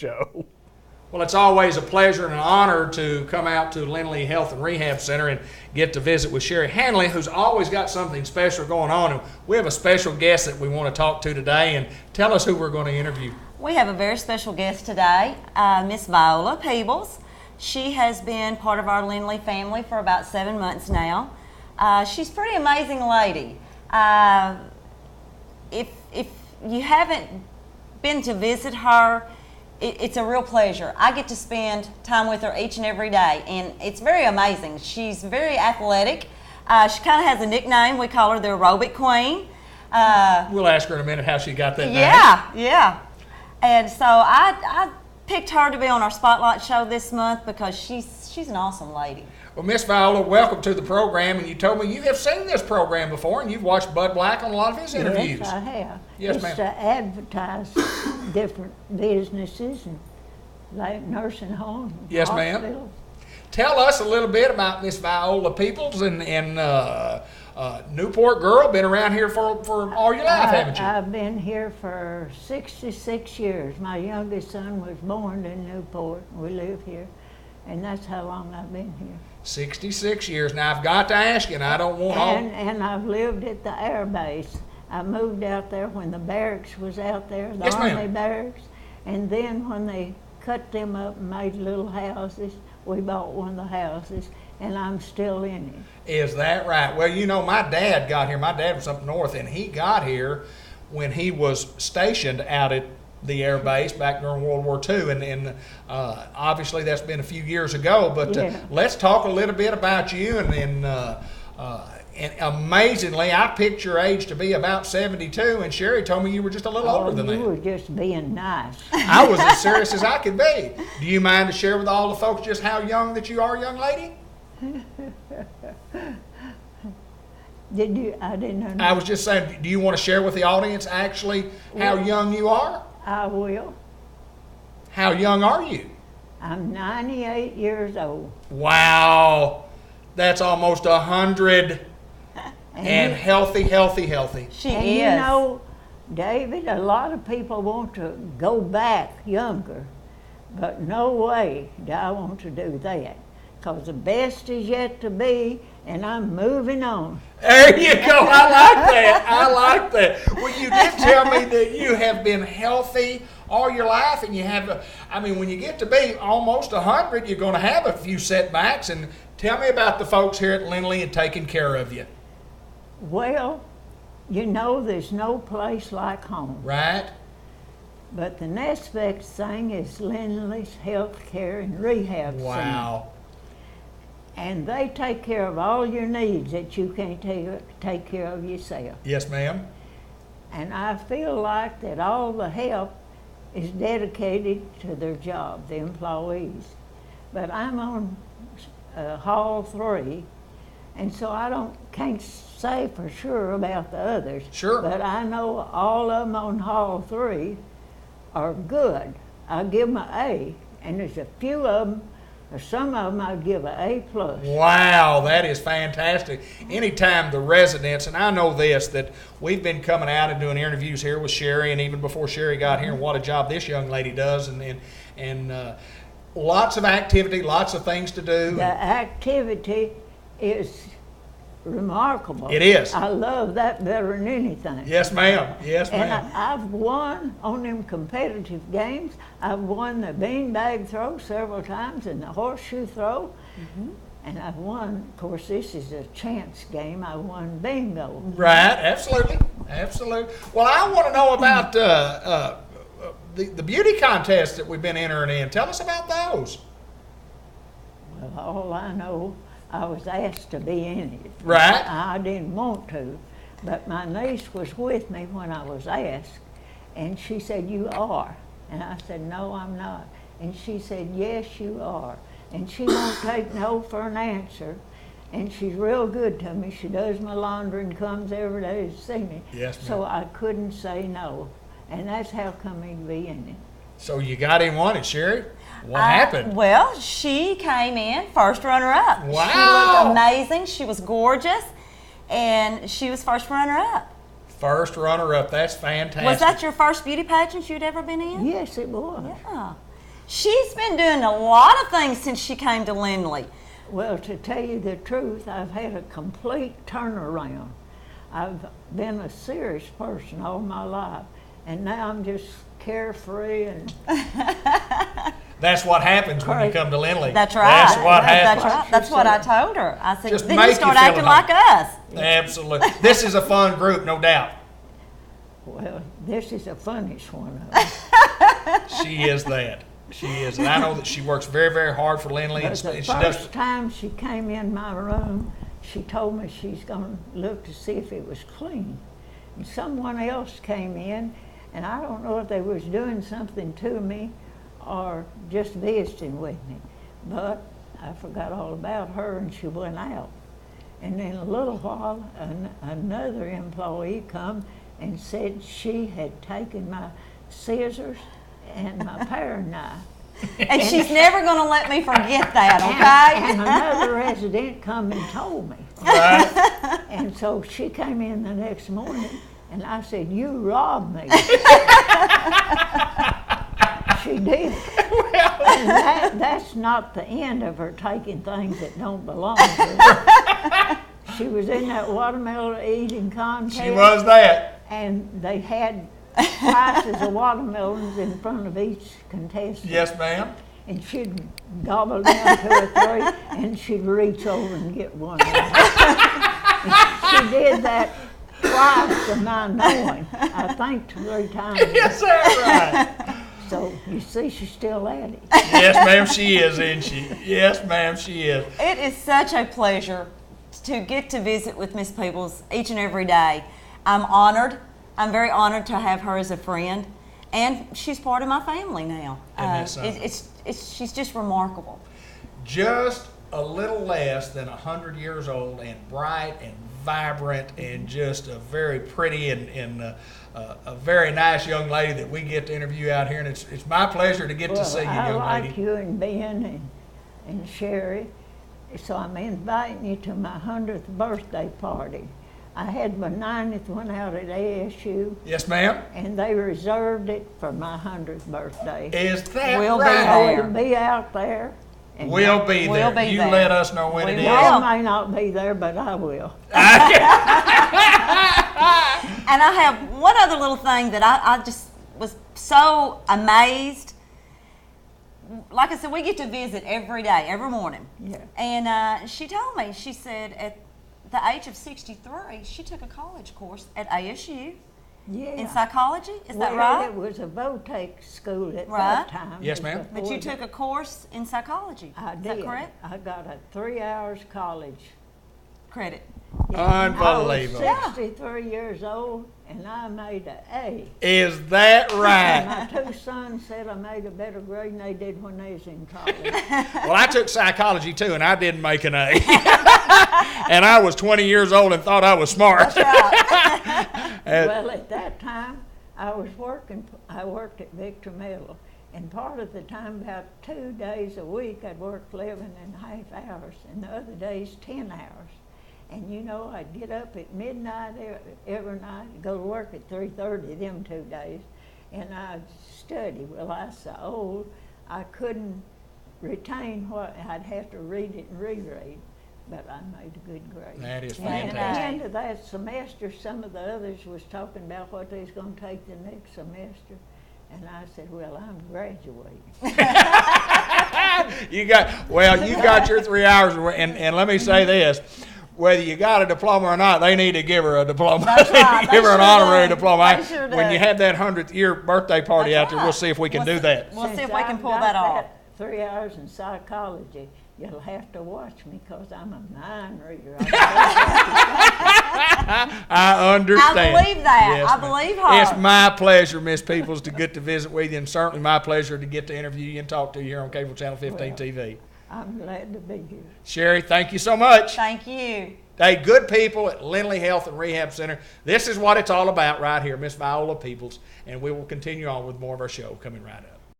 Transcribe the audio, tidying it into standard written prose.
show. Well, it's always a pleasure and an honor to come out to Lindley Health and Rehab Center and get to visit with Sherry Hanley, who's always got something special going on. And we have a special guest that we want to talk to today. And tell us who we're going to interview. We have a very special guest today, Miss Viola Peebles. She has been part of our Lindley family for about 7 months now. She's a pretty amazing lady. If you haven't been to visit her, it's a real pleasure. I get to spend time with her each and every day, and it's very amazing. She's very athletic. She kind of has a nickname. We call her the Aerobic Queen. We'll ask her in a minute how she got that name. Yeah. And so I picked her to be on our Spotlight show this month because she's an awesome lady. Well, Miss Viola, welcome to the program. And you told me you have seen this program before, and you've watched Bud Black on a lot of his interviews. Yes, I have. Yes, ma'am. It's to advertise different businesses and like nursing homes. Yes, hospitals. ma'am. Tell us a little bit about Miss Viola Peebles and Newport girl. Been around here for all your life, haven't you? I've been here for 66 years. My youngest son was born in Newport. We live here, and that's how long I've been here. 66 years. Now, I've got to ask you, and I don't want all... And I've lived at the air base. I moved out there when the barracks was out there, the Yes, ma'am. Army barracks. And then when they cut them up and made little houses, we bought one of the houses, and I'm still in it. Is that right? Well, you know, my dad got here. My dad was up north, and he got here when he was stationed out at the air base back during World War II, and obviously that's been a few years ago, but Yeah. let's talk a little bit about you, and amazingly, I picked your age to be about 72, and Sherry told me you were just a little older than You that. were just being nice. I was as serious as I could be. Do you mind to share with all the folks just how young that you are, young lady? Did you? I didn't know. I was just saying, do you want to share with the audience actually how young you are? I will. How young are you? I'm 98 years old. Wow, that's almost 100 and healthy. She And is. you know, David, a lot of people want to go back younger, but no way do I want to do that, because the best is yet to be, and I'm moving on. There you go. I like that. Well, you did tell me that you have been healthy all your life, and you have, when you get to be almost 100, you're going to have a few setbacks. And tell me about the folks here at Lindley and taking care of you. Well, you know, there's no place like home. Right? But the next best thing is Lindley's Health Care and Rehab Center. Wow. And they take care of all your needs that you can't take care of yourself. Yes, ma'am. And I feel like that all the help is dedicated to their job, the employees. But I'm on Hall 3, and so can't say for sure about the others. Sure. But I know all of them on Hall 3 are good. I give them an A, and there's a few of them, or some of them I'd give an A+. Wow, that is fantastic. Anytime the residents, and I know this, that we've been coming out and doing interviews here with Sherry, and even before Sherry got here, and what a job this young lady does, and lots of activity, lots of things to do. The activity is remarkable. It is. I love that better than anything. Yes, ma'am. Yes, And ma'am. I've won on them competitive games. I've won the beanbag throw several times and the horseshoe throw. And I've won, of course, this is a chance game, I won bingo. Right, absolutely. Well, I want to know about the beauty contests that we've been entering in. Tell us about those. Well, all I know, I was asked to be in it. Right. I didn't want to, but my niece was with me when I was asked, and she said, "You are." And I said, "No, I'm not." And she said, "Yes, you are." And she won't take no for an answer. And she's real good to me. She does my laundry and comes every day to see me. Yes, ma'am. So I couldn't say no. And that's how come he'd be in it. So you got him on it, Sherry. What happened? Well, she came in first runner-up. Wow. She looked amazing. She was gorgeous, and she was first runner-up. First runner-up. That's fantastic. Was that your first beauty pageant you'd ever been in? Yes, it was. Yeah. She's been doing a lot of things since she came to Lindley. Well, to tell you the truth, I've had a complete turnaround. I've been a serious person all my life, and now I'm just carefree and That's what happens when you come to Lindley. That's right. That's what happens. That's right. That's what I told her. I said, Just then make you you start feel acting at home. like us. Absolutely. This is a fun group, no doubt. well, this is the funniest one of them. She is that. She is. And I know that she works very, very hard for Lindley. But And the she does. first time she came in my room, she told me she's going to look to see if it was clean. And someone else came in, and I don't know if they was doing something to me or just visiting with me. But I forgot all about her, and she went out. And in a little while, another employee come and said she had taken my scissors and my paring knife. And she's never going to let me forget that, And okay? another resident come and told me. Right? And so she came in the next morning, and I said, "You robbed me." She did. And that's not the end of her taking things that don't belong to her. She was in that watermelon eating contest. She was that. And they had prices of watermelons in front of each contestant. Yes, ma'am. And she'd gobble down 2 or 3, and she'd reach over and get one. And she did that twice to my knowing. I think 3 times. Yes, that's right. So you see, she's still at it. Yes, ma'am, she is, isn't she? Yes, ma'am, she is. It is such a pleasure to get to visit with Miss Peebles each and every day. I'm honored. I'm very honored to have her as a friend, and she's part of my family now. Isn't that something? She's just remarkable. Just a little less than 100 years old, and bright and vibrant, and just a very pretty and a very nice young lady that we get to interview out here, and it's my pleasure to get to see you, I young like lady. you and Ben and Sherry, so I'm inviting you to my 100th birthday party. I had my 90th one out at ASU, Yes, ma'am. and they reserved it for my 100th birthday. Is that We'll be right? I there. will be out there. And We'll be there. We'll be You there. let us know when We it will. is. I may not be there, but I will. And I have one other little thing that I just was so amazed. Like I said, we get to visit every day, every morning. Yeah. And she told me, she said at the age of 63, she took a college course at ASU Yeah. in psychology. Is that Well, right? it was a VOTEC school at Right. that time. Yes, It was ma'am. But before you took a course in psychology. I Is did. that correct? I got a 3 hours college. Credit. Unbelievable. I was 63 years old, and I made an A. Is that And right? my 2 sons said I made a better grade than they did when they was in college. Well, I took psychology too, and I didn't make an A. And I was 20 years old and thought I was smart. Well, at that time, I worked at Victor Middle, and part of the time, about 2 days a week, I'd work 11.5 hours, and the other days, 10 hours. And you know, I'd get up at midnight every night, go to work at 3:30 them 2 days, and I'd study. Well, I was so old, I couldn't retain what, I'd have to read it and reread, but I made a good grade. That is And at the fantastic. end of that semester, some of the others was talking about what they was gonna take the next semester, and I said, well, I'm graduating. You got your 3 hours, and let me say this. Whether you got a diploma or not, they need to give her a diploma. That's right. Give her an They sure honorary do. diploma. They sure When do. you have that 100th year birthday party That's out there, we'll right. see if we can We'll do see- that. We'll see if Since we can I've pull got that off. 3 hours in psychology, you'll have to watch me because I'm a mind reader. I understand. I believe that. Yes, I ma'am. believe her. It's my pleasure, Miss Peoples, to get to visit with you, and certainly my pleasure to get to interview you and talk to you here on Cable Channel 15 Well. TV. I'm glad to be here. Sherry, thank you so much. Thank you. Hey, good people at Lindley Health and Rehab Center. This is what it's all about right here, Miss Viola Peoples, and we will continue on with more of our show coming right up.